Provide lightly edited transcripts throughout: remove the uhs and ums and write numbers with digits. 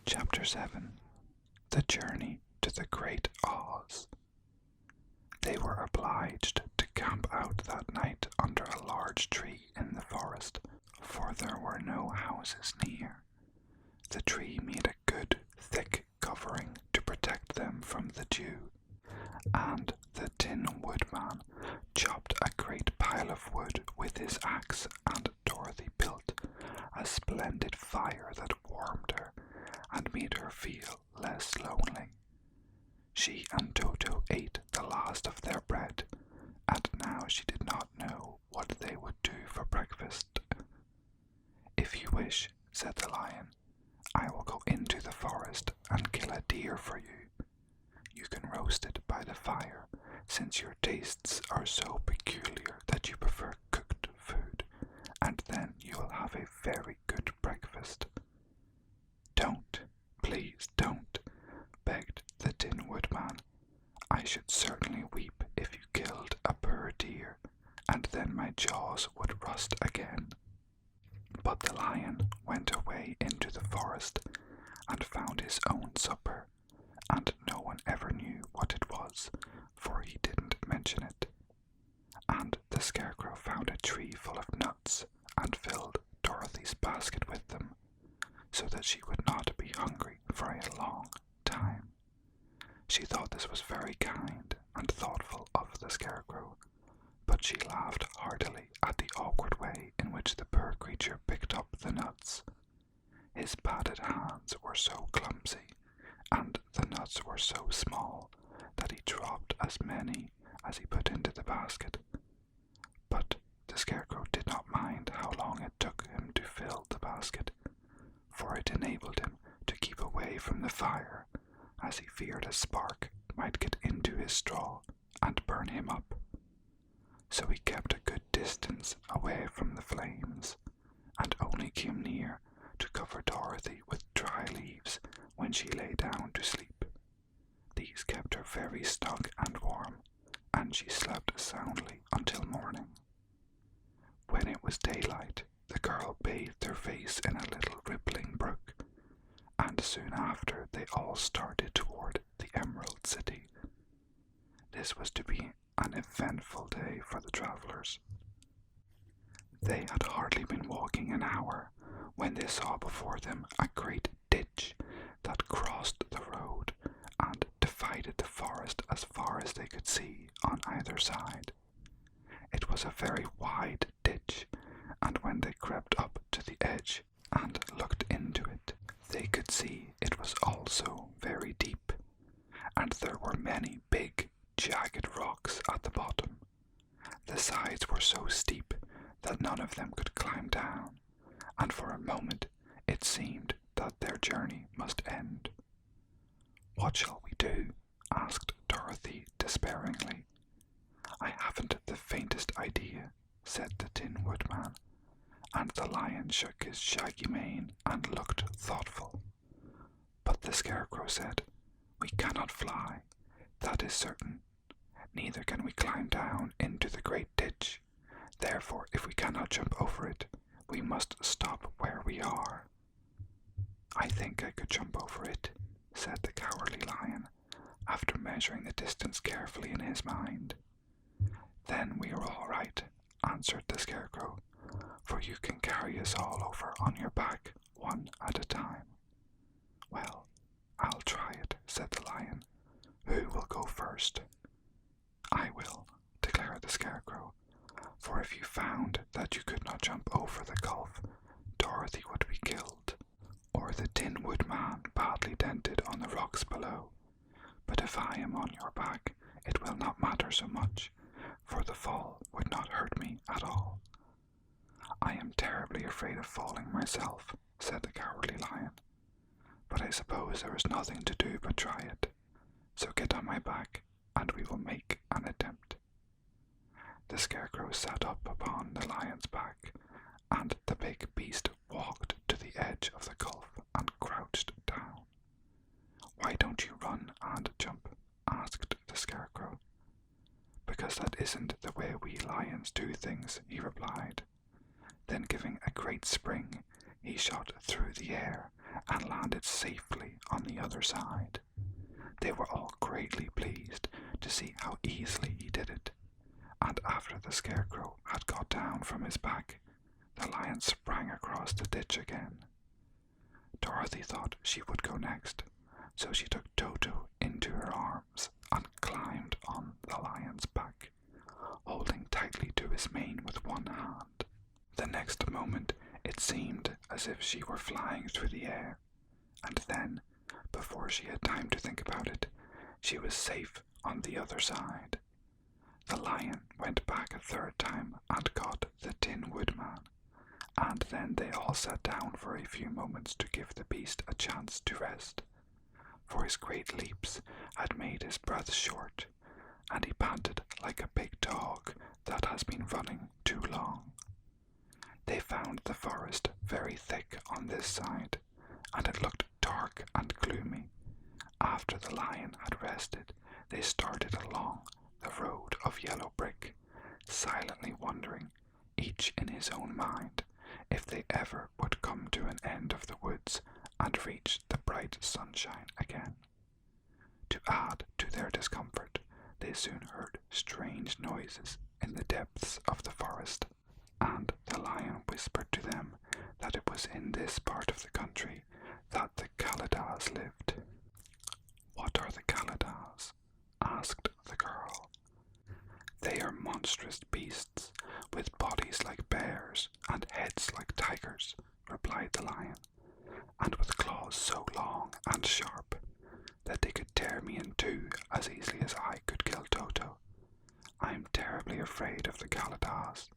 Chapter 7. The Journey to the Great Oz. They were obliged to camp out that night under a large tree in the forest, for there were no houses near. The tree made a good, thick covering to protect them from the dew, and the Tin Woodman chopped a great pile of wood with his axe, and Dorothy built a splendid fire that warmed her and made her feel less lonely. She and Toto ate the last of their bread, and now she did not know what they would do for breakfast. "If you wish," said the lion, "I will go into the forest and kill a deer for you. You can roast it by the fire, since your tastes are so peculiar that you prefer cooked food, and then you will have a very good breakfast." "Don't, please don't," begged the Tin Woodman. "I should certainly weep if you killed a poor deer, and then my jaws would rust again." But the lion went away into the forest and found his own supper, and no one ever knew what it was, for he didn't mention it. And the Scarecrow found a tree full of nuts and filled Dorothy's basket with them, so that she would not be hungry for a long time. She thought this was very kind and thoughtful of the Scarecrow, but she laughed heartily at the awkward way in which the poor creature picked up the nuts. His padded hands were so clumsy, and the nuts were so small, that he dropped as many as he put into the basket. But the Scarecrow did not mind how long it took him to fill the basket, for it enabled him to keep away from the fire, as he feared a spark might get into his straw and burn him up. So he kept a good distance away from the flames, and only came near to cover Dorothy with dry leaves when she lay down to sleep. These kept her very snug and warm, and she slept soundly until morning. When it was daylight, the girl bathed her face in a little rippling brook, and soon after they all started toward the Emerald City. This was to be an eventful day for the travelers. They had hardly been walking an hour when they saw before them a great ditch that crossed the road and divided the forest as far as they could see on either side. It was a very wide ditch, and when they crept up to the edge and looked into it, they could see it was also very deep, and there were many big, jagged rocks at the bottom. The sides were so steep that none of them could climb down, and for a moment it seemed that their journey must end. "What shall we do?" asked Dorothy despairingly. "I haven't the faintest idea," said the Tin Woodman, and the lion shook his shaggy mane and looked thoughtful. But the Scarecrow said, "We cannot fly, that is certain. Neither can we climb down into the great ditch. Therefore, if we cannot jump over it, we must stop where we are." "I think I could jump over it," said the Cowardly Lion, after measuring the distance carefully in his mind. "Then we are all right," answered the Scarecrow, "for you can carry us all over on your back, one at a time." "Well, I'll try it," said the Lion. "Who will go first?" "I will," declared the Scarecrow, "for if you found that you could not jump over the gulf, Dorothy would be killed, or the Tin Woodman badly dented on the rocks below. But if I am on your back, it will not matter so much, for the fall would not hurt me at all." "I am terribly afraid of falling myself," said the Cowardly Lion, "but I suppose there is nothing to do but try it. So get on my back, and we will make an attempt." The Scarecrow sat up upon the lion's back, and the big beast walked to the edge of the gulf and crouched down. "Why don't you run and jump?" asked the Scarecrow. "Because that isn't the way we lions do things," he replied. Then, giving a great spring, he shot through the air and landed safely side. They were all greatly pleased to see how easily he did it, and after the Scarecrow had got down from his back, the lion sprang across the ditch again. Dorothy thought she would go next, so she took Toto into her arms and climbed on the lion's back, holding tightly to his mane with one hand. The next moment it seemed as if she were flying through the air, and then, before she had time to think about it, she was safe on the other side. The lion went back a third time and got the Tin Woodman, and then they all sat down for a few moments to give the beast a chance to rest, for his great leaps had made his breath short, and he panted like a big dog that has been running too long. They found the forest very thick on this side, and it looked dark and gloomy. After the lion had rested, they started along the road of yellow brick, silently wondering, each in his own mind, if they ever would come to an end of the woods and reach the bright sunshine again. To add to their discomfort, they soon heard strange noises in the depths of the forest, and the lion whispered to them that it was in this part of the country that the Kaladas lived. "What are the Kaladas?" asked the girl. "They are monstrous beasts, with bodies like bears and heads like tigers," replied the lion, "and with claws so long and sharp that they could tear me in two as easily as I could kill Toto. I am terribly afraid of the Kaladas."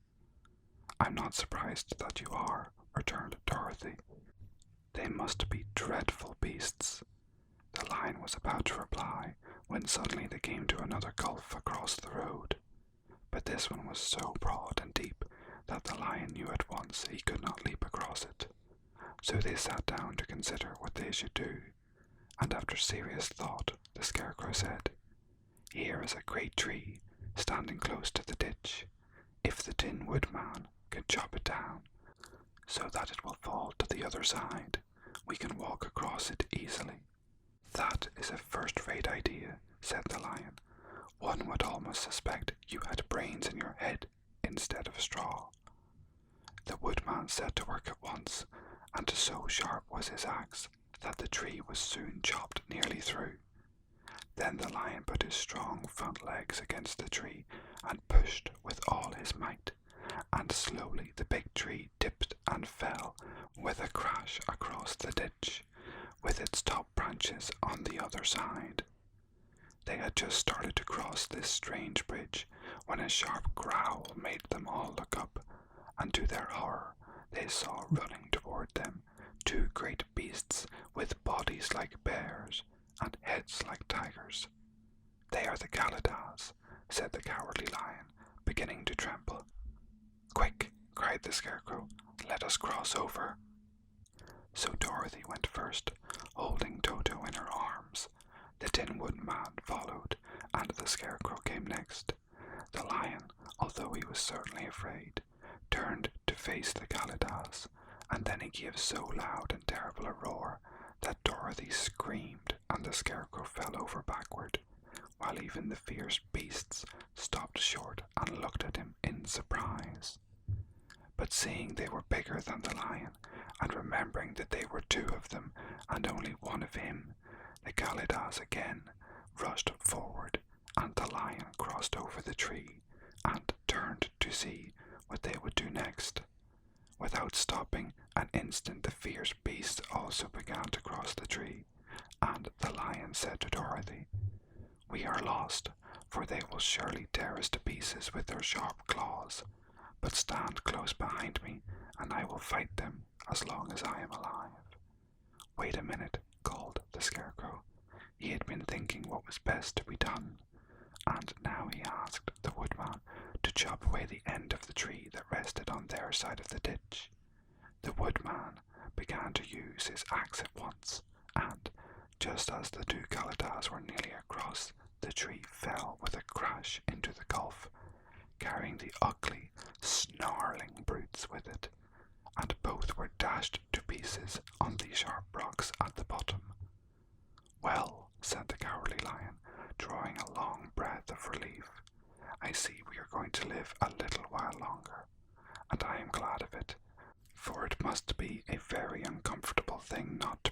"I'm not surprised that you are," returned Dorothy. "They must be dreadful beasts." The lion was about to reply when suddenly they came to another gulf across the road, but this one was so broad and deep that the lion knew at once he could not leap across it. So they sat down to consider what they should do, and after serious thought the Scarecrow said, "Here is a great tree standing close to the ditch. If the Tin Woodman can chop it down so that it will fall to the other side, we can walk across it easily." "That is a first-rate idea," said the lion. "One would almost suspect you had brains in your head instead of straw." The woodman set to work at once, and so sharp was his axe that the tree was soon chopped nearly through. Then the lion put his strong front legs against the tree and pushed with all his might, and slowly the big tree tipped and fell with a crash across the ditch, with its top branches on the other side. They had just started to cross this strange bridge when a sharp growl made them all look up, and to their horror they saw running toward them 2 great beasts with bodies like bears and heads like tigers. "They are the Kaladas," said the Cowardly Lion, beginning to tremble. "Quick!" cried the Scarecrow. "Let us cross over." So Dorothy went first, holding Toto in her arms. The Tin Woodman followed, and the Scarecrow came next. The lion, although he was certainly afraid, turned to face the Kaladas, and then he gave so loud and terrible a roar that Dorothy screamed and the Scarecrow fell over backward, while even the fierce beasts stopped short and looked at him in surprise. But seeing they were bigger than the lion, and remembering that they were 2 of them and only 1 of him, the Kaladas again rushed forward, and the lion crossed over the tree and turned to see what they would do next. Without stopping an instant, the fierce beasts also began to cross the tree, and the lion said to Dorothy, "We are lost, for they will surely tear us to pieces with their sharp claws. But stand close behind me, and I will fight them as long as I am alive." "Wait a minute," called the Scarecrow. He had been thinking what was best to be done, and now he asked the Woodman to chop away the end of the tree that rested on their side of the ditch. The Woodman began to use his axe at once, and, just as the 2 Kaladas were nearly across, the tree fell with a crash into the gulf, carrying the ugly, snarling brutes with it, and both were dashed to pieces on the sharp rocks at the bottom.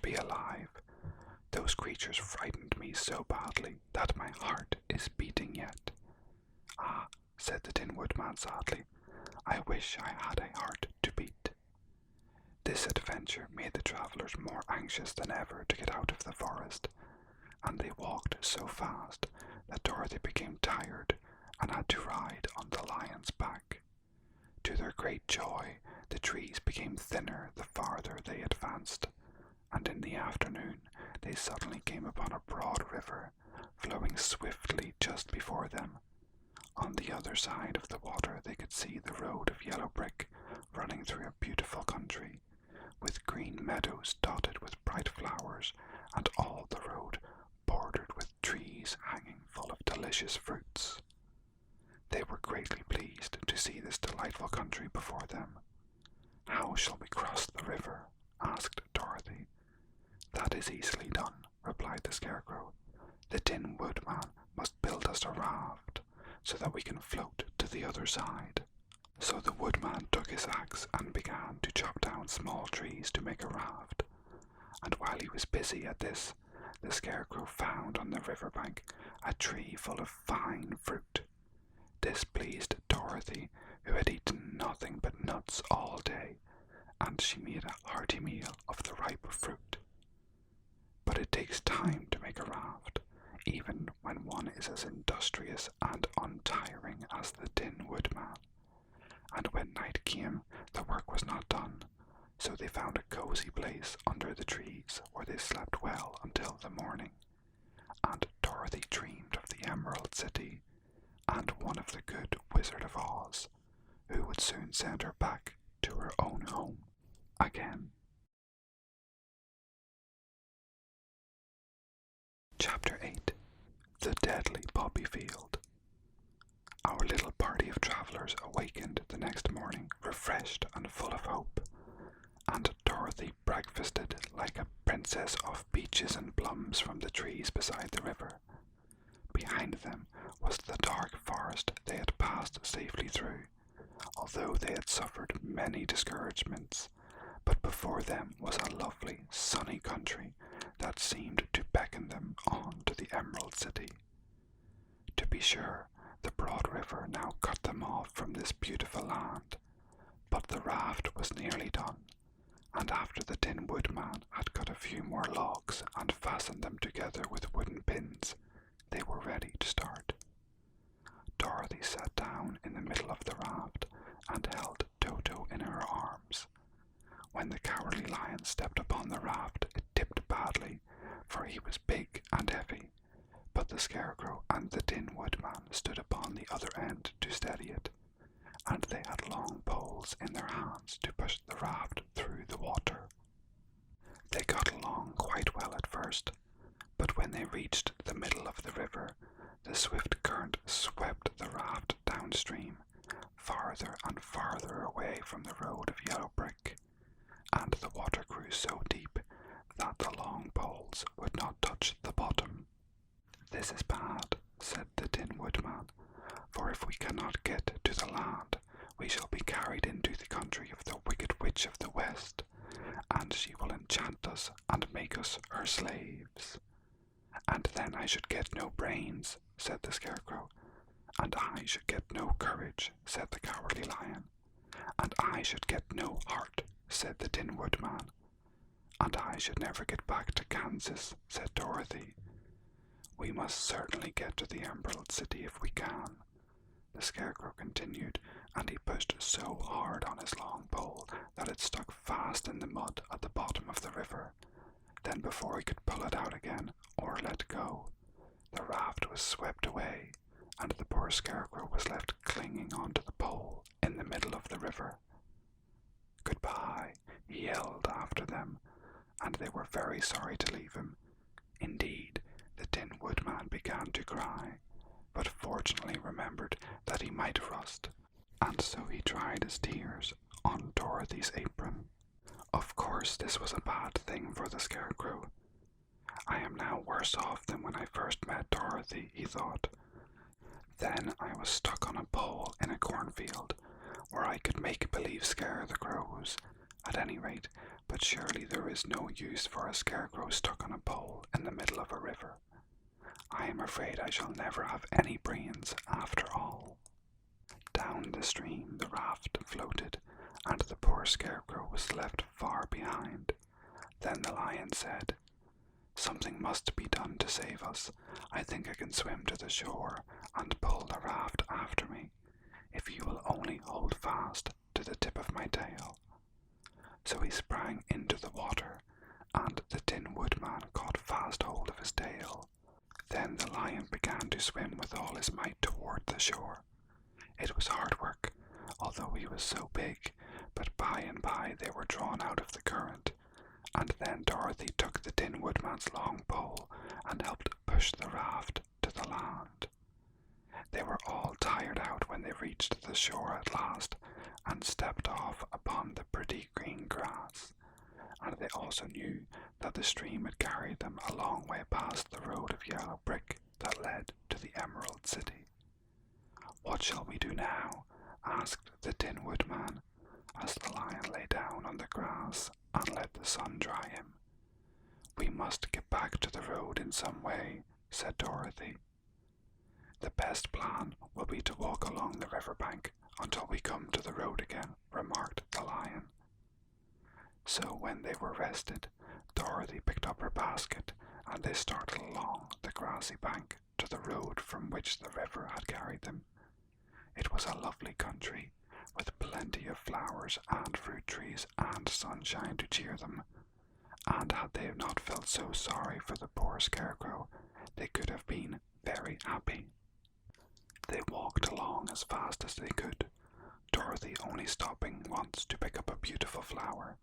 be alive. Those creatures frightened me so badly that my heart is beating yet." "Ah," said the Tin Woodman sadly, "I wish I had a heart to beat." This adventure made the travellers more anxious than ever to get out of the forest, and they walked so fast that Dorothy became tired and had to ride on the lion's back. To their great joy, the trees became thinner the farther they advanced, and in the afternoon they suddenly came upon a broad river flowing swiftly just before them. On the other side of the water they could see the road of yellow brick running through a beautiful country, with green meadows dotted with bright flowers, and all the road bordered with trees hanging full of delicious fruits. They were greatly pleased to see this delightful country before them. "How shall we cross the river?" asked Dorothy. "That is easily done," replied the Scarecrow. "The Tin Woodman must build us a raft, so that we can float to the other side." So the Woodman took his axe and began to chop down small trees to make a raft. And while he was busy at this, the Scarecrow found on the river bank a tree full of fine fruit. This pleased Dorothy, who had eaten nothing but nuts all day, and she made a hearty meal of the ripe fruit. But it takes time to make a raft, even when one is as industrious and untiring as the Tin Woodman. And when night came, the work was not done, so they found a cozy place under the trees where they slept well until the morning. And Dorothy dreamed of the Emerald City, and one of the good Wizard of Oz, who would soon send her back to her own home again. Chapter 8. The Deadly Poppy Field. Our little party of travellers awakened the next morning refreshed and full of hope, and Dorothy breakfasted like a princess off peaches and plums from the trees beside the river. Behind them was the dark forest they had passed safely through, although they had suffered many discouragements, but before them was a lovely, sunny country that seemed to beckon them on to the Emerald City. To be sure, the broad river now cut them off from this beautiful land, but the raft was nearly done, and after the Tin Woodman had cut a few more logs and fastened them together with wooden pins, they were ready to start. Dorothy sat down in the middle of the raft and held Toto in her arms. When the Cowardly Lion stepped upon the raft, it tipped badly, for he was big and heavy, but the Scarecrow and the Tin Woodman stood upon the other end to steady it, and they had long poles in their hands to push the raft through the water. They got along quite well at first, but when they reached the middle of the river, the swift current swept the raft downstream, farther and farther away from the road of yellow brick, and the water grew so deep that the long poles would not touch the bottom. "This is bad," said the Tin Woodman, "for if we cannot get to the land, we shall be carried into the country of the Wicked Witch of the West, and she will enchant us and make us her slaves." "And then I should get no brains," said the Scarecrow. "And I should get no courage," said the Cowardly Lion. "And I should get no heart," said the Tin Woodman. "And I should never get back to Kansas," said Dorothy. "We must certainly get to the Emerald City if we can," the Scarecrow continued, and he pushed so hard on his long pole that it stuck fast in the mud at the bottom of the river. Then before he could pull it out again, or let go, the raft was swept away, and the poor Scarecrow was left clinging onto the pole in the middle of the river. "Goodbye," he yelled after them, and they were very sorry to leave him. Indeed, the Tin Woodman began to cry, but fortunately remembered that he might rust, and so he dried his tears on Dorothy's apron. Of course, this was a bad thing for the Scarecrow. "I am now worse off than when I first met Dorothy," he thought. "Then I was stuck on a pole in a cornfield, where I could make believe scare the crows. At any rate, But surely there is no use for a scarecrow stuck on a pole in the middle of a river. I am afraid I shall never have any brains after all." Down the stream the raft floated, and the poor scarecrow was left far behind. Then the lion said, "Something must be done to save us. I think I can swim to the shore and pull the raft after me, if you will only hold fast to the tip of my tail." So he sprang into the water, and the Tin Woodman caught fast hold of his tail. Then the lion began to swim with all his might toward the shore. It was hard work, although he was so big, but by and by they were drawn out of the current, and then Dorothy took the Tin Woodman's long pole and helped push the raft to the land. They were all tired out when they reached the shore at last, and stepped off upon the pretty green grass, and they also knew that the stream had carried them a long way past the road of yellow brick that led to the Emerald City. "What shall we do now?" asked the Tin Woodman, as the lion lay down on the grass and let the sun dry him. "We must get back to the road in some way," said Dorothy. "The best plan will be to walk along the river bank until we come to the road again," remarked the lion. So when they were rested, Dorothy picked up her basket, and they started along the grassy bank to the road from which the river had carried them. It was a lovely country, with plenty of flowers and fruit trees and sunshine to cheer them, and had they not felt so sorry for the poor scarecrow, they could have been very happy. They walked along as fast as they could, Dorothy only stopping once to pick up a beautiful flower,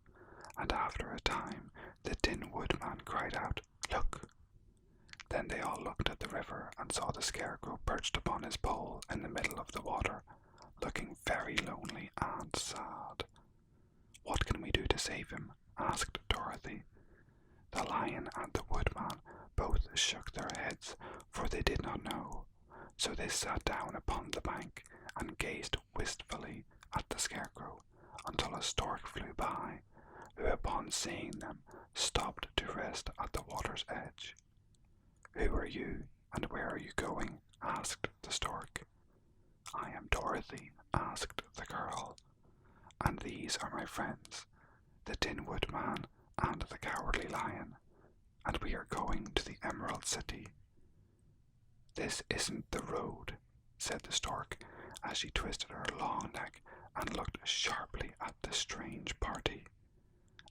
and after a time the Tin Woodman cried out, "Look!" Then they all looked at the river and saw the scarecrow perched upon his pole in the middle of the water, looking very lonely and sad. "What can we do to save him?" asked Dorothy. The lion and the woodman both shook their heads, for they did not know. So they sat down upon the bank and gazed wistfully at the scarecrow until a stork flew by, who upon seeing them stopped to rest at the water's edge. "Who are you, and where are you going?" asked the stork. "I am Dorothy," asked the girl, "and these are my friends, the Tin Woodman and the Cowardly Lion, and we are going to the Emerald City." "This isn't the road," said the stork, as she twisted her long neck and looked sharply at the strange party.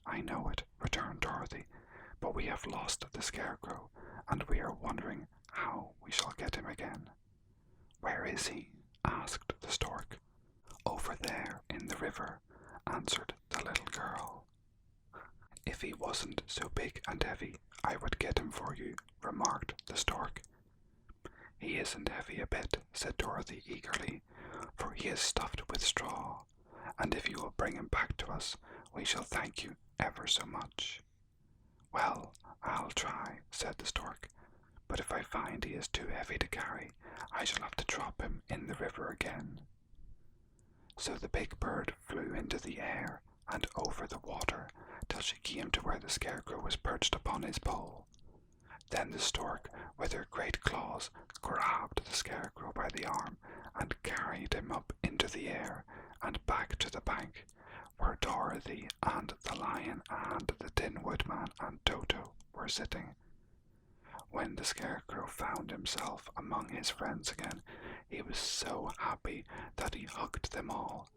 "I know it," returned Dorothy, "but we have lost the scarecrow, and we are wondering how we shall get him again." "Where is he?" asked the stork. "Over there in the river," answered the little girl. "If he wasn't so big and heavy, I would get him for you," remarked the stork. "He isn't heavy a bit," said Dorothy eagerly, "for he is stuffed with straw, and if you will bring him back to us, we shall thank you ever so much." "Well, I'll try," said the stork, "but if I find he is too heavy to carry, I shall have to drop him in the river again." So the big bird flew into the air and over the water till she came to where the scarecrow was perched upon his pole. Then the stork, with her great claws, grabbed the scarecrow by the arm and carried him up into the air and back to the bank, where Dorothy and the lion and the Tin Woodman and Toto were sitting. When the scarecrow found himself among his friends again, he was so happy that he hugged them all,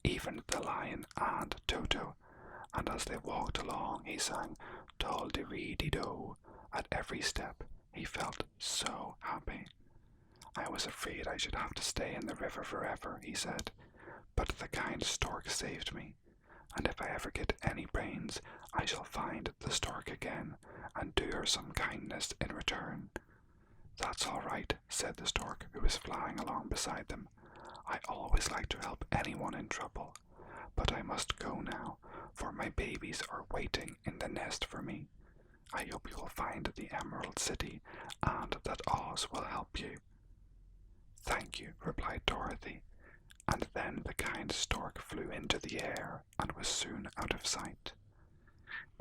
even the lion and Toto, and as they walked along he sang "Dol-de-ree-de-do" at every step. He felt so happy. "I was afraid I should have to stay in the river forever," he said, "but the kind stork saved me, and if I ever get any brains, I shall find the stork again and do her some kindness in return." "That's all right," said the stork, who was flying along beside them. "I always like to help anyone in trouble, but I must go now, for my babies are waiting in the nest for me. I hope you will find the Emerald City, and that Oz will help you." "Thank you," replied Dorothy, and then the kind stork flew into the air and was soon out of sight.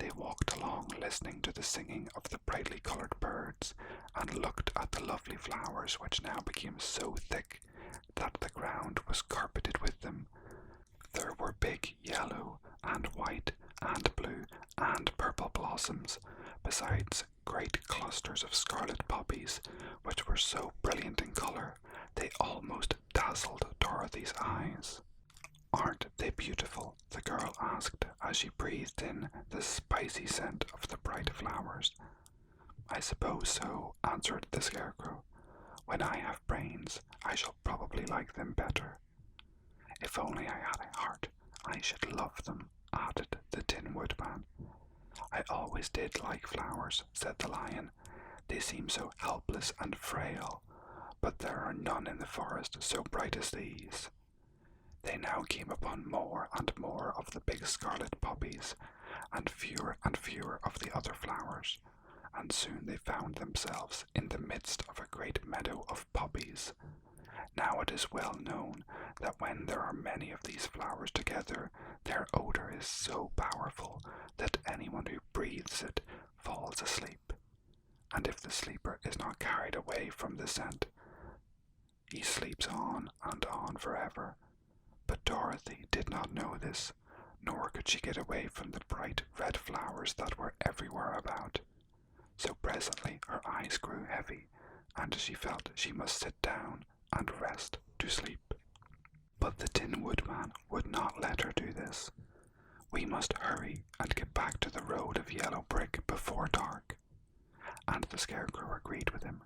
They walked along listening to the singing of the brightly coloured birds and looked at the lovely flowers which now became so thick that the ground was carpeted with them. There were big yellow and white and blue and purple blossoms, besides great clusters of scarlet poppies, which were so brilliant in colour they almost dazzled Dorothy's eyes. "Aren't they beautiful?" the girl asked as she breathed in the spicy scent of the bright flowers. "I suppose so," answered the Scarecrow. "When I have brains, I shall probably like them better." "If only I had a heart, I should love them," added the Tin Woodman. "I always did like flowers," said the Lion. "They seem so helpless and frail, but there are none in the forest so bright as these." They now came upon more and more of the big scarlet poppies, and fewer of the other flowers, and soon they found themselves in the midst of a great meadow of poppies. Now it is well known that when there are many of these flowers together, their odor is so powerful that anyone who breathes it falls asleep. And if the sleeper is not carried away from the scent, he sleeps on and on forever. But Dorothy did not know this, nor could she get away from the bright red flowers that were everywhere about. So presently her eyes grew heavy, and she felt she must sit down and rest to sleep. But the Tin Woodman would not let her do this. "We must hurry and get back to the road of yellow brick before dark." And the Scarecrow agreed with him.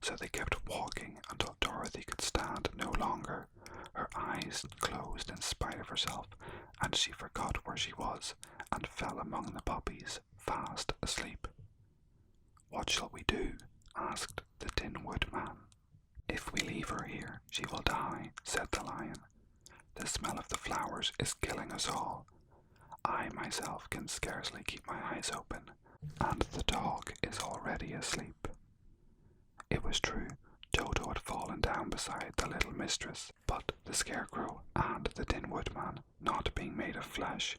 So they kept walking until Dorothy could stand no longer. Her eyes closed in spite of herself, and she forgot where she was and fell among the poppies, fast asleep. "What shall we do?" asked the Tin Woodman. "If we leave her here, she will die," said the Lion. "The smell of the flowers is killing us all. I myself can scarcely keep my eyes open, and the dog is already asleep." It was true, Toto had fallen down beside the little mistress, but the Scarecrow and the Tin Woodman, not being made of flesh,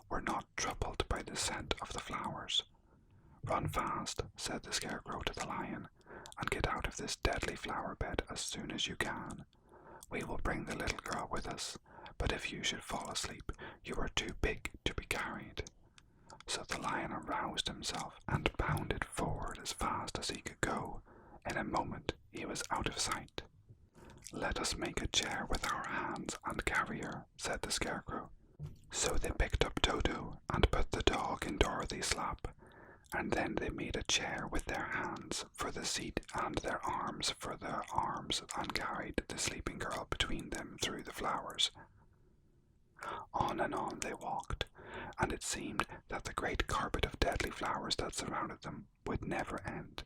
were not troubled by the scent of the flowers. "Run fast," said the Scarecrow to the Lion, "and get out of this deadly flower bed as soon as you can. We will bring the little girl with us, but if you should fall asleep, you are too big to be carried." So the Lion aroused himself and bounded forward as fast as he could go. In a moment he was out of sight. "Let us make a chair with our hands and carry her," said the Scarecrow. So they picked up Toto and put the dog in Dorothy's lap, and then they made a chair with their hands for the seat and their arms for the arms, and carried the sleeping girl between them through the flowers. On and on they walked, and it seemed that the great carpet of deadly flowers that surrounded them would never end.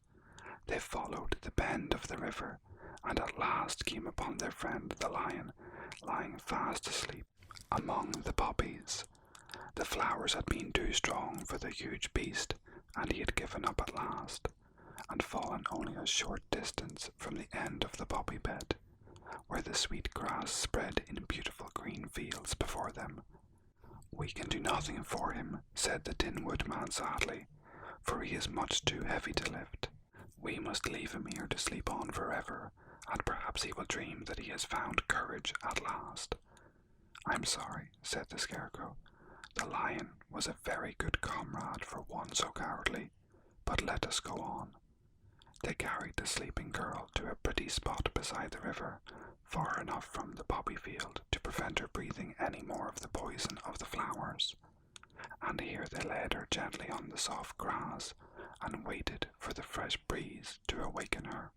They followed the bend of the river, and at last came upon their friend the Lion, lying fast asleep among the poppies. The flowers had been too strong for the huge beast, and he had given up at last, and fallen only a short distance from the end of the poppy bed, where the sweet grass spread in beautiful green fields before them. "We can do nothing for him," said the Tin Woodman sadly, "for he is much too heavy to lift. We must leave him here to sleep on forever, and perhaps he will dream that he has found courage at last." "I'm sorry," said the Scarecrow. "The Lion was a very good comrade for one so cowardly, but let us go on." They carried the sleeping girl to a pretty spot beside the river, far enough from the poppy field to prevent her breathing any more of the poison of the flowers. And here they laid her gently on the soft grass, and waited for the fresh breeze to awaken her.